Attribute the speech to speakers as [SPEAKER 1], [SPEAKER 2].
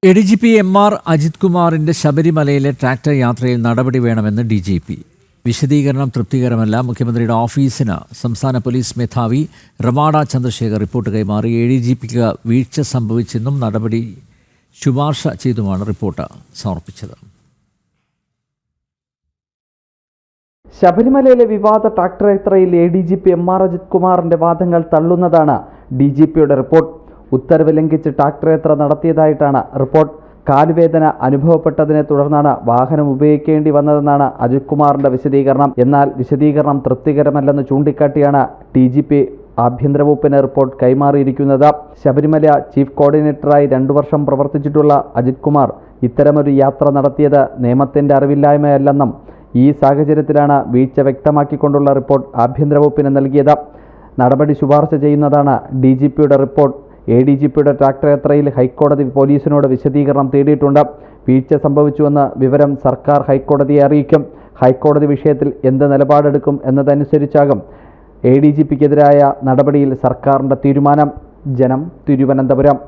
[SPEAKER 1] ADGP MR Ajith കുമാറിന്റെ ശബരിമലയിലെ tractor യാത്രയിൽ നടപടി വേണമെന്ന് DGP. വിശദീകരണം തൃപ്തികരമല്ല. മുഖ്യമന്ത്രിയുടെ ഓഫീസിന് സംസ്ഥാന പോലീസ് മേധാവി റവാഡ ചന്ദ്രശേഖർ റിപ്പോർട്ട് കൈമാറി. ADGPക്ക് വീഴ്ച സംഭവിച്ചെന്നും നടപടി ശുപാർശ ചെയ്തുമാണ് റിപ്പോർട്ട് സമർപ്പിച്ചത്.
[SPEAKER 2] ശബരിമലയിലെ വിവാദ ട്രാക്ടർ യാത്രയിൽ ADGP MR അജിത് കുമാറിന്റെ വാദങ്ങൾ തള്ളുന്നതാണ് DGPയുടെ റിപ്പോർട്ട്. ഉത്തരവ് ലംഘിച്ച് ട്രാക്ടർ യാത്ര നടത്തിയതായിട്ടാണ് റിപ്പോർട്ട്. കാലുവേദന അനുഭവപ്പെട്ടതിനെ തുടർന്നാണ് വാഹനം ഉപയോഗിക്കേണ്ടി വന്നതെന്നാണ് അജിത് കുമാറിന്റെ വിശദീകരണം. എന്നാൽ വിശദീകരണം തൃപ്തികരമല്ലെന്ന് ചൂണ്ടിക്കാട്ടിയാണ് DGP ആഭ്യന്തര വകുപ്പിന് റിപ്പോർട്ട് കൈമാറിയിരിക്കുന്നത്. ശബരിമല ചീഫ് കോർഡിനേറ്ററായി 2 വർഷം പ്രവർത്തിച്ചിട്ടുള്ള അജിത് കുമാർ ഇത്തരമൊരു യാത്ര നടത്തിയത് നിയമത്തിന്റെ അറിവില്ലായ്മയല്ലെന്നും ഈ സാഹചര്യത്തിലാണ് വീഴ്ച വ്യക്തമാക്കിക്കൊണ്ടുള്ള റിപ്പോർട്ട് ആഭ്യന്തര വകുപ്പിന് നൽകിയത്. നടപടി ശുപാർശ ചെയ്യുന്നതാണ് DGPയുടെ റിപ്പോർട്ട്. ADGPയുടെ ട്രാക്ടർ യാത്രയിൽ ഹൈക്കോടതി പോലീസിനോട് വിശദീകരണം തേടിയിട്ടുണ്ട്. വീഴ്ച സംഭവിച്ചുവെന്ന വിവരം സർക്കാർ ഹൈക്കോടതിയെ അറിയിക്കും. ഹൈക്കോടതി വിഷയത്തിൽ എന്ത് നിലപാടെടുക്കും എന്നതനുസരിച്ചാകും ADGPക്കെതിരായ നടപടിയിൽ സർക്കാരിൻ്റെ തീരുമാനം. ജനം, തിരുവനന്തപുരം.